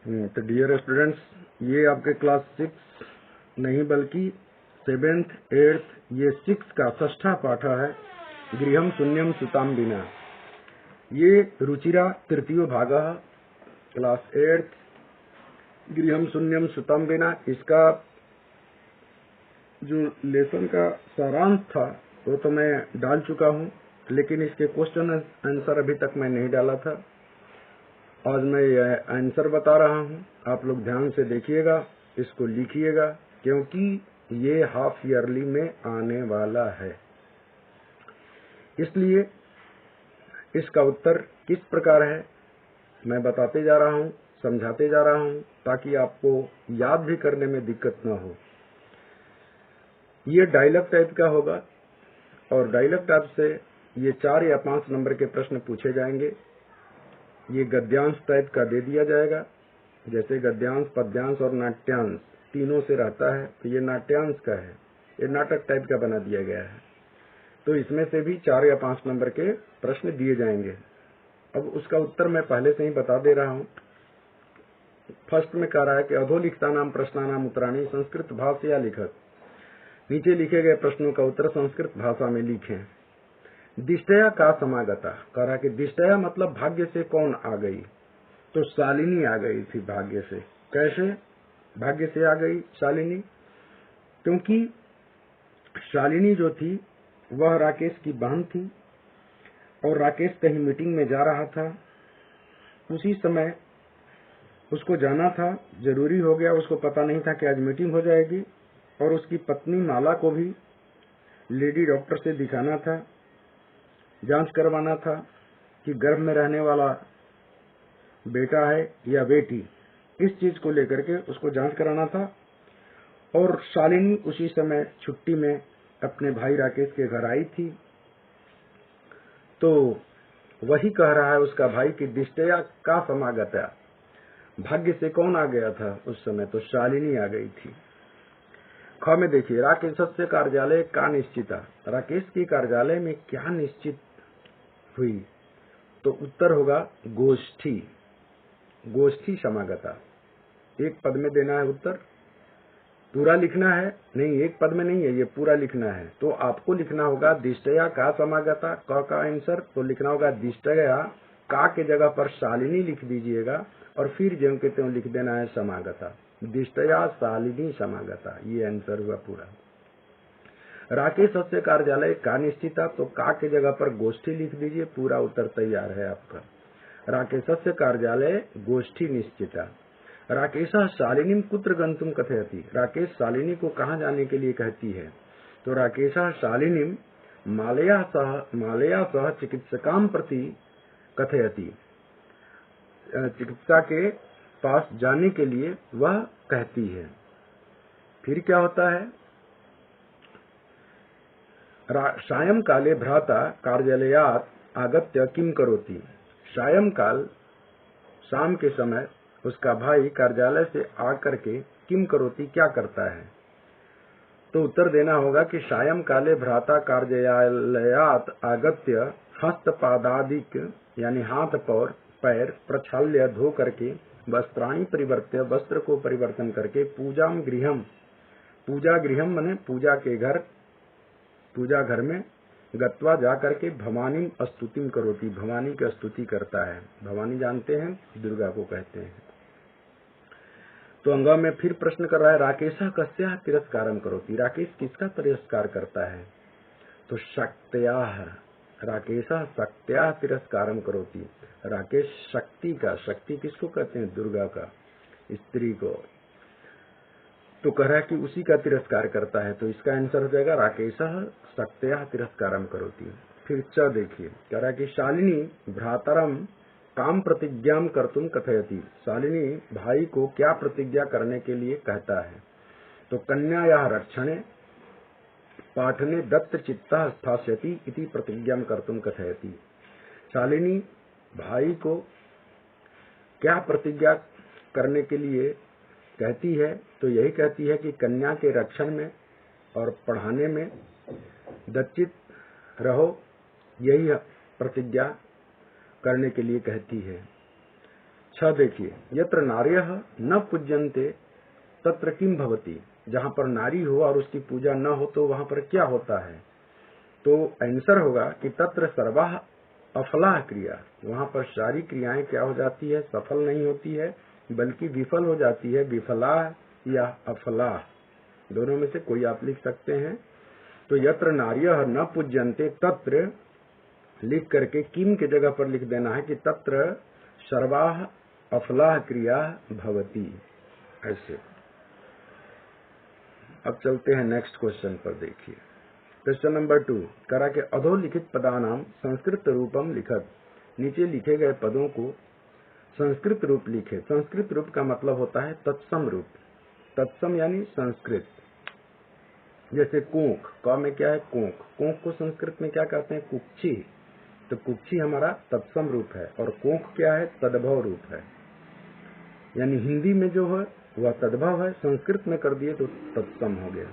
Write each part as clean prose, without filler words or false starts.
तो dear students, ये आपके क्लास 6 नहीं बल्कि 7th 8th ये 6 का षष्ठा पाठ है। गृहम शून्यम सुताम विना, ये रुचिरा तृतीयो भाग, क्लास 8th गृहम शून्यम सुताम विना। इसका जो लेसन का सारांश था वो तो मैं डाल चुका हूँ, लेकिन इसके क्वेश्चन आंसर अभी तक मैं नहीं डाला था। आज मैं यह आंसर बता रहा हूँ, आप लोग ध्यान से देखिएगा, इसको लिखिएगा, क्योंकि ये हाफ ईयरली में आने वाला है। इसलिए इसका उत्तर किस प्रकार है मैं बताते जा रहा हूँ, समझाते जा रहा हूँ, ताकि आपको याद भी करने में दिक्कत न हो। ये डायलॉग टाइप का होगा और डायलॉग टाइप से ये 4 या 5 नंबर के प्रश्न पूछे जाएंगे। ये गद्यांश टाइप का दे दिया जाएगा, जैसे गद्यांश, पद्यांश और नाट्यांश तीनों से रहता है, तो ये नाट्यांश का है, ये नाटक टाइप का बना दिया गया है। तो इसमें से भी 4 या 5 नंबर के प्रश्न दिए जाएंगे। अब उसका उत्तर मैं पहले से ही बता दे रहा हूँ। फर्स्ट में कह रहा है कि अधोलिखिता नाम प्रश्नानाम उत्तराणि संस्कृत भाषया लिखत। नीचे लिखे गए प्रश्नों का उत्तर संस्कृत भाषा में लिखें। दिष्टया का समागता, कह रहा कि दिष्टया मतलब भाग्य से कौन आ गई, तो शालिनी आ गई थी भाग्य से। कैसे भाग्य से आ गई शालिनी? क्योंकि शालिनी जो थी वह राकेश की बहन थी और राकेश कहीं मीटिंग में जा रहा था। उसी समय उसको जाना था, जरूरी हो गया, उसको पता नहीं था कि आज मीटिंग हो जाएगी। और उसकी पत्नी माला को भी लेडी डॉक्टर से दिखाना था, जांच करवाना था कि गर्भ में रहने वाला बेटा है या बेटी। इस चीज को लेकर के उसको जांच कराना था। और शालिनी उसी समय छुट्टी में अपने भाई राकेश के घर आई थी। तो वही कह रहा है उसका भाई कि दिष्टया का समागता, भाग्य से कौन आ गया था उस समय, तो शालिनी आ गई थी। ख में देखिए, राकेशस्य कार्यालय का निश्चिता, राकेश के कार्यालय में क्या निश्चित हुई, तो उत्तर होगा गोष्ठी। गोष्ठी समागता, एक पद में देना है उत्तर, पूरा लिखना है, नहीं एक पद में नहीं है, ये पूरा लिखना है। तो आपको लिखना होगा दिष्टया का समागता, क का आंसर, तो लिखना होगा दिष्टया, का के जगह पर शालिनी लिख दीजिएगा और फिर ज्यों के त्यों लिख देना है समागता। दिष्टया शालिनी समागता, ये आंसर हुआ पूरा। राकेशस्य कार्यालय का निश्चिता, तो का के जगह पर गोष्ठी लिख दीजिए, पूरा उत्तर तैयार है आपका। राकेशस्य कार्यालय गोष्ठी निश्चिता। राकेश शालिनी कुत्र गंतुम कथयति, राकेश शालिनी को कहाँ जाने के लिए कहती है, तो राकेश शालिनी मालया सह चिकित्सकाम प्रति कथयति, चिकित्सा के पास जाने के लिए वह कहती है। फिर क्या होता है, सायं काले भ्राता कार्यालयात आगत्य किम करोति, सायं काल शाम के समय उसका भाई कार्यालय से आकर के किम करोति क्या करता है, तो उत्तर देना होगा कि सायं काले भ्राता कार्यालयात आगत्य हस्तपादादिक यानी हाथ पैर प्रक्षाल्य धो करके वस्त्राणि परिवर्त्य, वस्त्र को परिवर्तन करके पूजाम गृहम, पूजा गृहम माने पूजा के घर, पूजा घर में गत्वा जा करके भवानी स्तुतिम करोति, भवानी की स्तुति करता है। भवानी जानते हैं, दुर्गा को कहते हैं। तो अंगा में फिर प्रश्न कर रहा है, राकेश कस्या तिरस्कारम करोति, राकेश किसका तिरस्कार करता है, तो शक्त्या, राकेश शक्त्या तिरस्कारम करोति, राकेश शक्ति का, शक्ति किसको कहते हैं, दुर्गा का, स्त्री को, तो कह रहा है कि उसी का तिरस्कार करता है। तो इसका आंसर हो जाएगा राकेश शक्त्या तिरस्कारम करोति। फिर च देखिए, कह रहा है कि शालिनी भ्रातरम काम प्रतिज्ञाम कर्तुम कथयति, शालिनी भाई को क्या प्रतिज्ञा करने के लिए कहता है, तो कन्यायाः रक्षणे पाठने दत्त चित्तः स्थास्यति इति प्रतिज्ञाम कर्तुम कथयति। शालिनी भाई को क्या प्रतिज्ञा करने के लिए कहती है, तो यही कहती है कि कन्या के रक्षण में और पढ़ाने में दत्चित रहो, यही प्रतिज्ञा करने के लिए कहती है। 6 देखिए, यत्र नार्यः न पूज्यन्ते तत्र किम भवति, जहाँ पर नारी हो और उसकी पूजा न हो तो वहाँ पर क्या होता है। तो आंसर होगा कि तत्र सर्वाः अफलाः क्रिया, वहाँ पर सारी क्रियाएं क्या हो जाती है, सफल नहीं होती है बल्कि विफल हो जाती है। विफलाः या अफलाः, दोनों में से कोई आप लिख सकते हैं। तो यत्र नार्यः न पूज्यन्ते तत्र लिख करके किम की जगह पर लिख देना है कि तत्र सर्वाः अफलाः क्रिया भवति, ऐसे। अब चलते हैं नेक्स्ट क्वेश्चन पर। देखिए क्वेश्चन नंबर 2, करा के अधोलिखित पदानाम संस्कृत रूपम लिखत, नीचे लिखे गए पदों को संस्कृत रूप लिखे। संस्कृत रूप का मतलब होता है तत्सम रूप, तत्सम यानी संस्कृत। जैसे कोंक, क में क्या है कोंक, कोंक को संस्कृत में क्या कहते हैं, कुक्षी। तो कुक्षी हमारा तत्सम रूप है और कोंक क्या है, तद्भव रूप है। यानी हिंदी में जो है वह तद्भव है, संस्कृत में कर दिए तो तत्सम हो गया।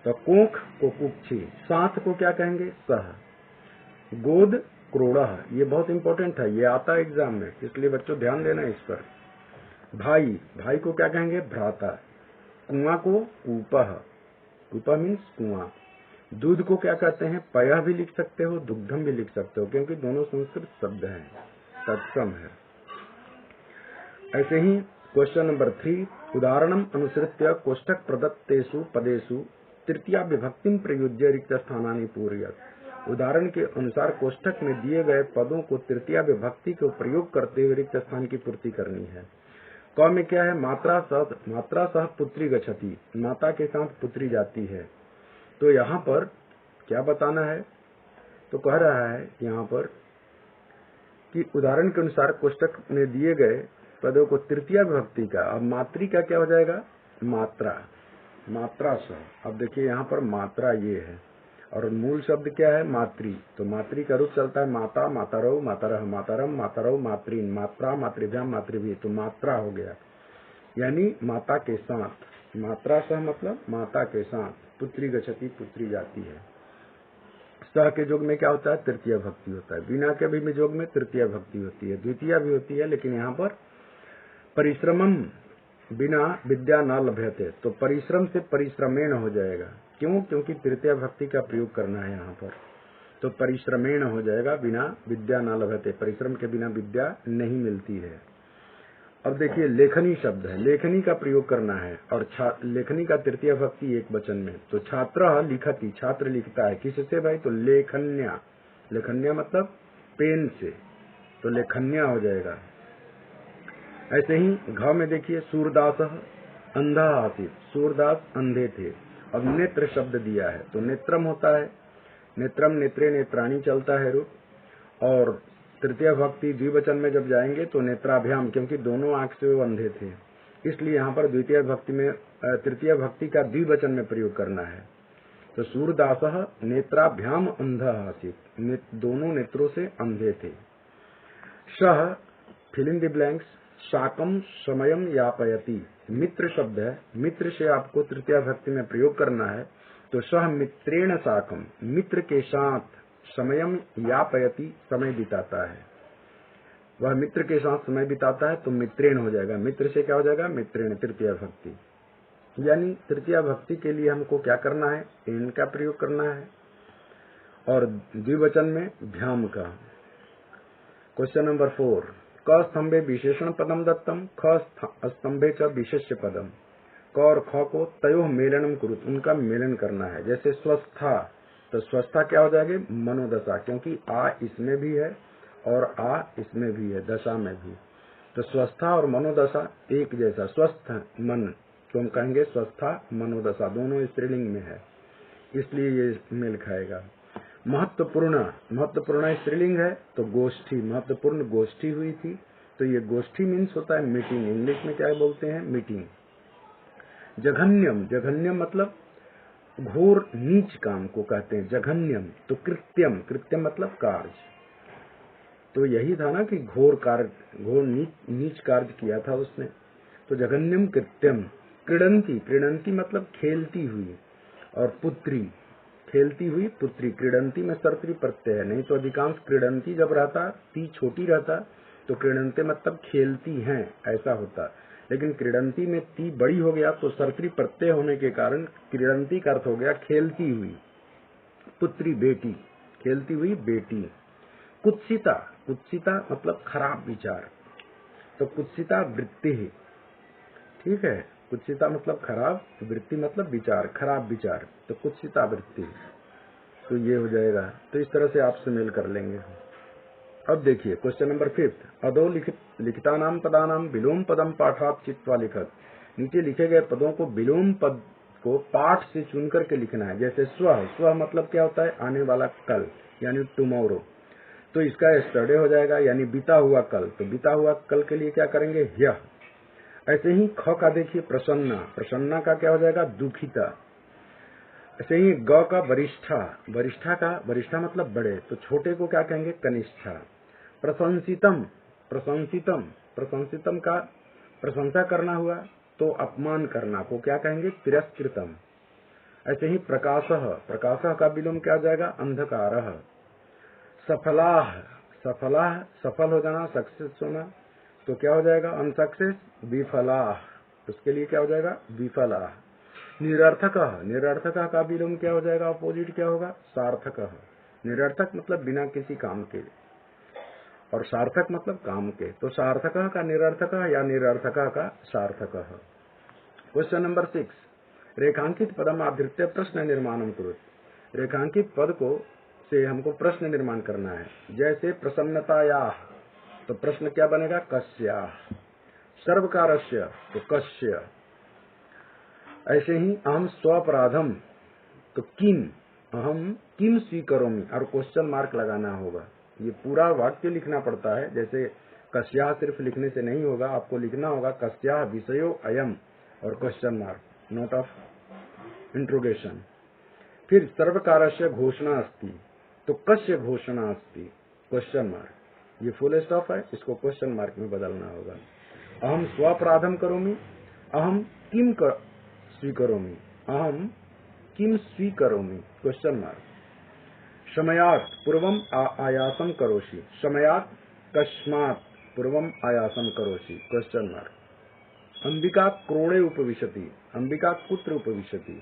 तो कोंक को कुक्षी, साथ को क्या कहेंगे, सह, गोद क्रोड़ह, ये बहुत इंपॉर्टेंट है, ये आता है एग्जाम में, इसलिए बच्चों ध्यान देना इस पर। भाई, भाई को क्या कहेंगे, भ्राता। कुआं को कूपह, कूपा मीन्स कुआं। दूध को क्या कहते हैं, पयः भी लिख सकते हो, दुग्धम भी लिख सकते हो, क्योंकि दोनों संस्कृत शब्द हैं, तत्सम है। ऐसे ही क्वेश्चन नंबर 3, उदाहरणम अनुसृत्य कोष्ठक प्रदत्तेषु पदेषु तृतीया विभक्तिम प्रयुज्य रिक्त स्थानानि पूरयत। उदाहरण के अनुसार कोष्ठक में दिए गए पदों को तृतीया विभक्ति को प्रयोग करते हुए रिक्त स्थान की पूर्ति करनी है। क में क्या है, मात्रा सह पुत्री गच्छति, माता के साथ पुत्री जाती है। तो यहाँ पर क्या बताना है, तो कह रहा है यहाँ पर कि उदाहरण के अनुसार कोष्ठक में दिए गए पदों को तृतीया विभक्ति का, अब मातृ का क्या हो जाएगा, मात्रा, मात्रा सह। अब देखिए यहाँ पर मात्रा ये है और मूल शब्द क्या है, मातृ। तो मातृ का रूप चलता है माता, मातारौ, मातारह, मातारम, मातारौ, मातृन, मात्रा, मातृभ्याम, मातृभी। तो मात्रा हो गया, यानी माता के साथ। मात्रा सह मतलब माता के साथ, पुत्री गच्छति, पुत्री जाती है। सह के योग में क्या होता है, तृतीय भक्ति होता है। बिना के भी योग में तृतीय भक्ति होती है, द्वितीय भी होती है, लेकिन यहाँ पर परिश्रमम बिना विद्या न लभ्यते, तो परिश्रम से परिश्रमेण हो जाएगा। क्यों, क्योंकि तृतीय भक्ति का प्रयोग करना है यहाँ पर, तो परिश्रमेण हो जाएगा, बिना विद्या न लभ्यते, परिश्रम के बिना विद्या नहीं मिलती है। अब देखिए लेखनी शब्द है, लेखनी का प्रयोग करना है और लेखनी का तृतीय भक्ति एक वचन में। तो छात्र लिखति, छात्र लिखता है, किससे भाई, तो लेखन्या, लेखन्या मतलब पेन से, तो लेखन्या हो जाएगा। ऐसे ही घ में देखिए सूरदास अंधा आसित, सूरदास अंधे थे। अब नेत्र शब्द दिया है तो नेत्रम होता है, नेत्रम, नेत्रे, नेत्राणी चलता है रूप। और तृतीय भक्ति द्विवचन में जब जाएंगे तो नेत्राभ्याम, क्योंकि दोनों आंख से वो अंधे थे, इसलिए यहाँ पर द्वितीय भक्ति में तृतीय भक्ति का द्विवचन में प्रयोग करना है। तो सूरदासः नेत्राभ्याम अंधः आसीत्, दोनों नेत्रों से अंधे थे। सह फिल इन द ब्लैंक्स, शाकम समयम यापयति, मित्र शब्द है, मित्र से आपको तृतीय भक्ति में प्रयोग करना है। तो सह मित्रेण साकम, मित्र के साथ, समयम यापयति, समय बिताता है, वह मित्र के साथ समय बिताता है, तो मित्रेण हो जाएगा। मित्र से क्या हो जाएगा, मित्रेण, तृतीय भक्ति। यानी तृतीय भक्ति के लिए हमको क्या करना है, एन का प्रयोग करना है और द्विवचन में भ्याम का। क्वेश्चन नंबर 4, क स्तंभे विशेषण पदम दत्तम, ख स्तंभे च विशेष्य पदम। क और ख को तयोः मेलनम कुरुत, उनका मेलन करना है। जैसे स्वस्था, तो स्वस्था क्या हो जाएगी, मनोदशा, क्योंकि आ इसमें भी है और आ इसमें भी है, दशा में भी। तो स्वस्था और मनोदशा एक जैसा, स्वस्थ मन, तो हम कहेंगे स्वस्था मनोदशा, दोनों स्त्रीलिंग में है, इसलिए ये मेल खाएगा। महत्वपूर्ण, महत्वपूर्ण स्त्रीलिंग है तो गोष्ठी, महत्वपूर्ण गोष्ठी हुई थी, तो ये गोष्ठी मीन्स होता है मीटिंग, इंग्लिश में क्या बोलते हैं, मीटिंग। जघन्यम, जघन्यम मतलब घोर नीच काम को कहते हैं जघन्यम। तो कृत्यम, कृत्यम मतलब कार्य, तो यही था ना कि घोर कार्य, घोर नीच कार्य किया था उसने, तो जघन्यम कृत्यम। क्रीडंती, क्रीडंती मतलब खेलती हुई, और पुत्री, खेलती हुई पुत्री। क्रीडंती में सर्वत्री प्रत्यय है, नहीं तो अधिकांश क्रीडंती जब रहता ती छोटी रहता तो क्रीडन्ते मतलब खेलती हैं ऐसा होता, लेकिन क्रीडन्ती में ती बड़ी हो गया तो सर्त्री प्रत्यय होने के कारण क्रीडन्ती का अर्थ हो गया खेलती हुई पुत्री, बेटी, खेलती हुई बेटी। कुत्सिता, कुत्सिता मतलब खराब विचार, तो कुत्सिता वृत्ति है, ठीक है। कुत्सिता मतलब खराब, वृत्ति मतलब विचार, खराब विचार, तो कुत्सिता वृत्ति, तो ये हो जाएगा। तो इस तरह से आपसे मेल कर लेंगे। अब देखिए क्वेश्चन नंबर 5, अधो लिखिता नाम पदा नाम विलोम पदम पाठात चित्वा लिखत। नीचे लिखे गए पदों को विलोम पद को पाठ से चुन करके लिखना है। जैसे स्व, स्व मतलब क्या होता है, आने वाला कल, यानी टुमारो, तो इसका यस्टरडे हो जाएगा, यानी बीता हुआ कल। तो बीता हुआ कल के लिए क्या करेंगे, यह। ऐसे ही ख का देखिए प्रसन्ना, प्रसन्ना का क्या हो जाएगा, दुखिता। ऐसे ही ग का वरिष्ठा, वरिष्ठा का, वरिष्ठा मतलब बड़े, तो छोटे को क्या कहेंगे, कनिष्ठा। प्रशंसितम, प्रशंसितम, प्रशंसितम का प्रशंसा करना हुआ, तो अपमान करना को क्या कहेंगे, तिरस्कृतम। ऐसे ही प्रकाशः, प्रकाशः का विलोम क्या हो जाएगा, अंधकारः। सफलाह, सफलाह सफल हो जाना, सक्सेस होना, तो क्या हो जाएगा, अनसक्सेस, विफलाह, उसके लिए क्या हो जाएगा, विफलाह। निरर्थक, निरर्थक का विलोम क्या हो जाएगा, अपोजिट क्या होगा, सार्थक। निरर्थक मतलब बिना किसी काम के, और सार्थक मतलब काम के, तो सार्थक का निरर्थक या निरर्थक का सार्थक। क्वेश्चन नंबर 6, रेखांकित पदम आधृत्य प्रश्न निर्माणम कुरुत। रेखांकित पद को से हमको प्रश्न निर्माण करना है। जैसे प्रसन्नताया, तो प्रश्न क्या बनेगा, कस्या। सर्वकारस्य, तो कस्य। ऐसे ही अहम स्वपराधम, तो किम, अहम किम स्वीकरोमि, और क्वेश्चन मार्क लगाना होगा। ये पूरा वाक्य लिखना पड़ता है। जैसे कस्या सिर्फ लिखने से नहीं होगा, आपको लिखना होगा कस्या विषयो अयम और question mark, note of interrogation. फिर सर्वकारस्य घोषणा अस्ति, तो कस्य घोषणा अस्ति, क्वेश्चन मार्क। ये फुल स्टॉप है, इसको क्वेश्चन मार्क में बदलना होगा। अहम स्वपराधम करोमि, अहम किम स्वीकरोमि, अहम किम स्वीकरोमि, क्वेश्चन मार्क। शमयात् पूर्वम आयासम करोषि, शमयात् कस्मात् पूर्वम आयासम करोषि, क्वेश्चन मार्क। अंबिका क्रोड़े उपविशति, अंबिका कुत्र उपविशति।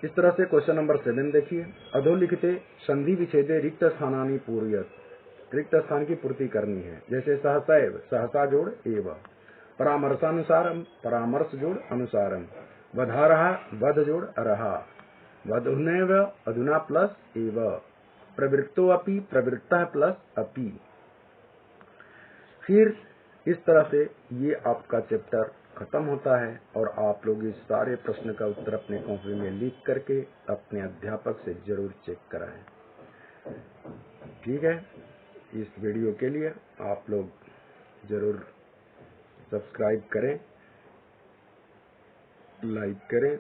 इस तरह से क्वेश्चन नंबर 7 देखिए, अधोलिखिते संधि विच्छेदे रिक्त स्थानानि पूर्यत, रिक्त स्थान की पूर्ति करनी है। जैसे सहसैव, सहसा जोड़ एव, परामर्शानुसारम, परामर्श जोड़ अनुसारम, वधारहा, वध जोड़ अरहा, वधुनैव, अधुना प्लस एव, प्रवृत्तो अपि, प्रवृत्तः प्लस अपि। फिर इस तरह से ये आपका चैप्टर खत्म होता है और आप लोग इस सारे प्रश्न का उत्तर अपने कॉपी में लिख करके अपने अध्यापक से जरूर चेक कराएं। ठीक है, इस वीडियो के लिए आप लोग जरूर सब्सक्राइब करें, लाइक करें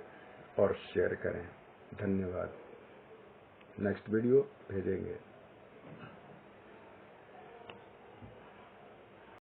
और शेयर करें। धन्यवाद। नेक्स्ट वीडियो भेजेंगे।